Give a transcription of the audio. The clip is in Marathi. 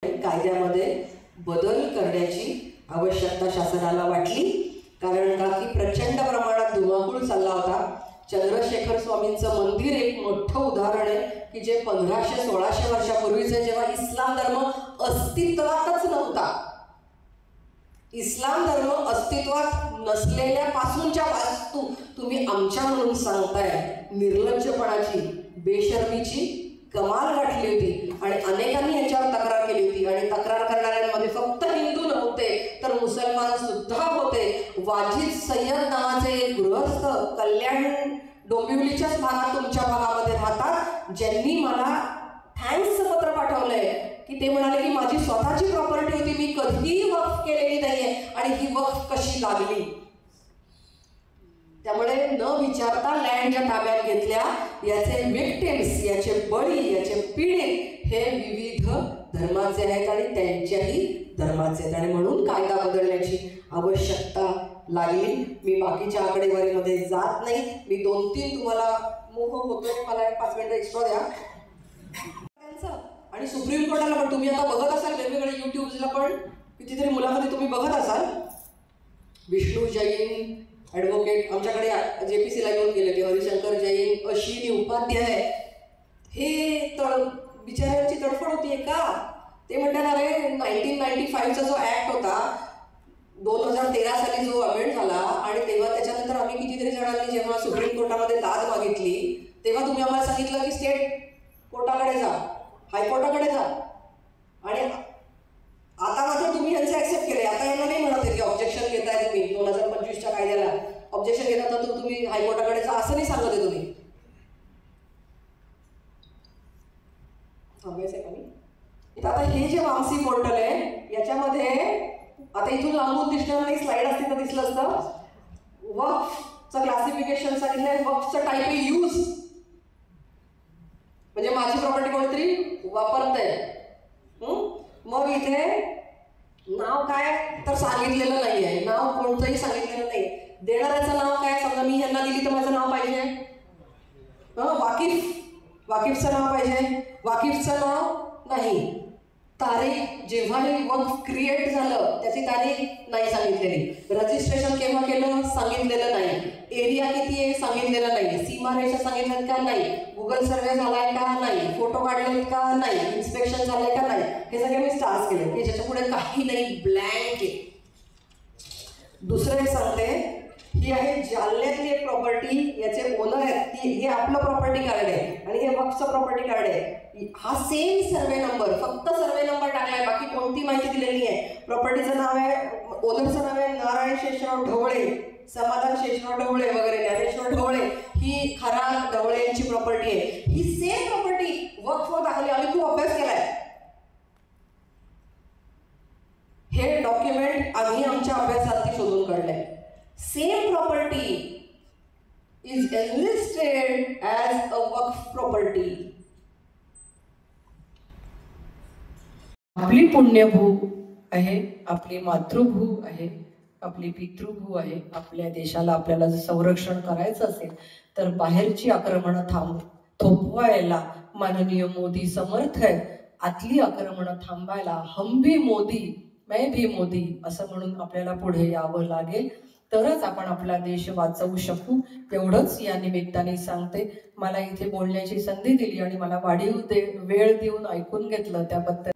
कायद्यामध्ये बदल करण्याची आवश्यकता शासनाला वाटली, कारण का की प्रचंड प्रमाणात धुमाकूळ चालला होता. चंद्रशेखर स्वामींचं मंदिर एक मोठं उदाहरण आहे की जे 1500-1600 वर्षापूर्वीचे, जेव्हा इस्लाम धर्म अस्तित्वातच नव्हता, इस्लाम धर्म अस्तित्वात नसलेल्यापासूनच्या वास्तू तुम्ही आमच्या म्हणून सांगताय. निर्लज्जपणाची, बेशर्मीची कमाल गाठली होती आणि अनेकांनी याच्यावर तक्रार केली होती. आणि तक्रार करणाऱ्यांमध्ये फक्त हिंदू नव्हते तर मुसलमान सुद्धा होते. वाजिद सय्यद नावाचे एक गृहस्थ कल्याण डोंबिवलीच्याच भागात, तुमच्या भागामध्ये राहतात, ज्यांनी मला थँक्सचं पत्र पाठवलंय की ते म्हणाले की माझी स्वतःची प्रॉपर्टी होती, मी कधीही वक्फ केलेली नाहीये आणि ही वक्फ कशी लागली. त्यामुळे न विचारता लँडच्या ताब्यात घेतल्या. याचे विक्टिम्स, याचे बळी, याचे पीडित हे विविध धर्माचे आहेत आणि त्यांच्याही धर्माचे आहेत आणि म्हणून कायदा बदलण्याची आवश्यकता लागली. मी बाकीच्या आकडेवारीमध्ये जात नाही. मी 2-3 तुम्हाला मोह होतो, मला 5 मिनिटं एक्स्ट्रा द्या. आणि सुप्रीम कोर्टाला पण तुम्ही आता बघत असाल, वेगवेगळे यूट्यूबला पण कितीतरी मुलाखती तुम्ही बघत असाल. विष्णू जैन ॲडव्होकेट आमच्याकडे JPCला येऊन गेले ते, हरिशंकर जैन, अश्विनी उपाध्याय, हे बिचाऱ्यांची तडफड होती आहे का. ते म्हणतात अरे 1995चा जो ॲक्ट होता, 2013 साली जो अमेंड झाला आणि तेव्हा त्याच्यानंतर आम्ही कितीतरी जणांनी जेव्हा सुप्रीम कोर्टामध्ये दाद मागितली तेव्हा तुम्ही आम्हाला सांगितलं की स्टेट कोर्टाकडे जा, हायकोर्टाकडे जा. आणि आता मात्र तुम्ही यांचे ॲक्सेप्ट केले. आता यांना नाही म्हणत आहे की ऑब्जेक्शन घेताय तुम्ही 2025च्या कायद्याला, ऑब्जेक्शन घेता तर तुम्ही हायकोर्टाकडे जा असं नाही सांगत आहे तुम्ही. थांबायचं का मी. आता हे जे वामसी पोर्टल आहे याच्यामध्ये आता इथून लांबून दिसणार नाही, स्लाइड असते तर दिसलं असतं. वक्फचं क्लासिफिकेशन सांगितलं आहे, वक्फचं टाईप आहे यूज, म्हणजे माझी प्रॉपर्टी कोणीतरी वापरतंय. मग इथे नाव काय तर सांगितलेलं नाही आहे, नाव कोणतंही सांगितलेलं नाही. देणाऱ्याचं नाव काय, समजा मी यांना दिली तर माझं नाव पाहिजे, वाकिफचं नाव पाहिजे, वाकिफचं नाव नाही. तारीख, जेव्हा हे वक्फ क्रिएट झालं त्याची तारीख नाही सांगितलेली. रजिस्ट्रेशन केव्हा केलं सांगितलेलं नाही. एरिया किती आहे सांगितलेलं नाही. सीमारेषा सांगितलं का नाही. गुगल सर्वे झालाय का नाही. फोटो काढलेत का नाही. इन्स्पेक्शन झालंय का नाही. हे सगळे मी स्टार्स केले की ज्याच्या पुढे काही नाही, ब्लँक आहे. दुसरं एक सांगते, ही आहे जालन्यातली एक प्रॉपर्टी, याचे ओनर आहेत, हे आपलं प्रॉपर्टी कार्ड आहे आणि हे वक्फचं प्रॉपर्टी कार्ड आहे. हा सेम सर्वे नंबर, फक्त सर्वे नंबर टाकलाय, बाकी कोणती माहिती दिलेली आहे. प्रॉपर्टीचं नाव आहे, ओनरचं नाव आहे नारायण शेषराव ढवळे, समाधान शेषराव ढवळे वगैरे, ज्ञानेश्वर ढवळे, ही खरा ढवळे यांची प्रॉपर्टी आहे. ही सेम प्रॉपर्टी वक्फवर दाखवली. आम्ही खूप अभ्यास केलाय. हे डॉक्युमेंट आम्ही आमच्या अभ्यासात शोधून काढलंय. Same property is enlisted as a Waqf property. आपली पुण्यभू आहे, आपली मातृभू आहे, आपली पितृभू आहे. आपल्या देशाला आपल्याला जर संरक्षण करायचं असेल तर बाहेरची आक्रमणं थोपवायला माननीय मोदी समर्थ आहेत. आतली आक्रमणं थांबायला हम भी मोदी मैं भी मोदी असं म्हणून आपल्याला पुढे यावं लागेल, तरच आपण आपला देश वाचवू शकू. एवढंच या निमित्ताने सांगते. मला इथे बोलण्याची संधी दिली आणि मला वाढीव वेळ देऊन ऐकून घेतलं त्याबद्दल